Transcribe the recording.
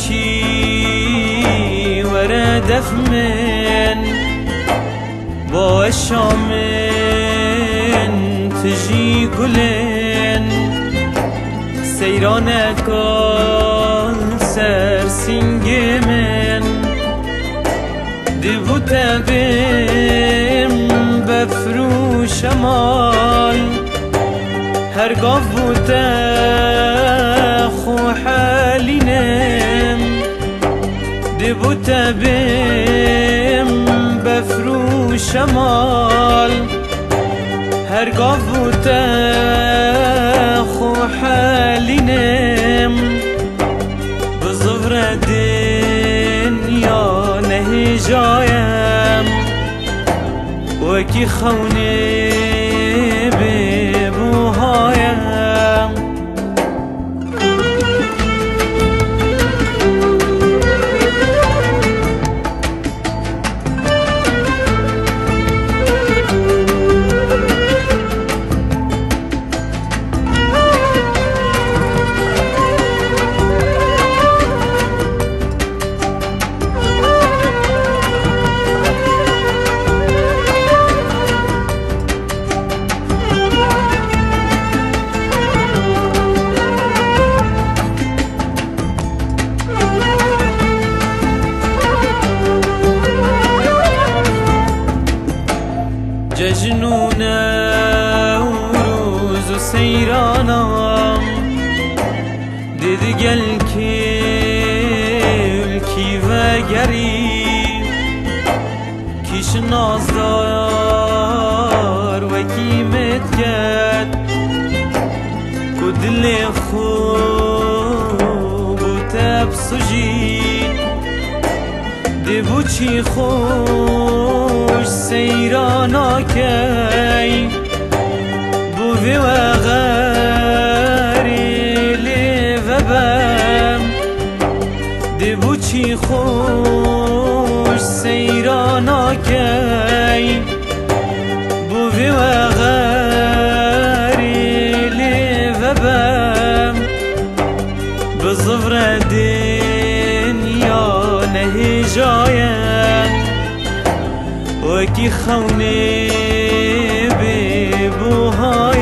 چی وردف من با شامن تجی گلن سیران کال سر سنگ من دیو تبیم بفرو شمال هرگاه بوده خو حالینم دیو تبیم بفرو شمال هرگاه بوده خو حالینم بزور دنیا نه جایم وکی خونه ببوهایم جنون نوروز و سیرانم دیدی گل کی و گریب کیش نازدار و کیمت گد کو دل خوب و تب سجید دیبو چی خوش سیرانا کی بوی و غری لی و بم دیبو چی خوش سیرانا کی بوی و غری لی و بم بزفر دنیا نه جایم وکی خونه ببوها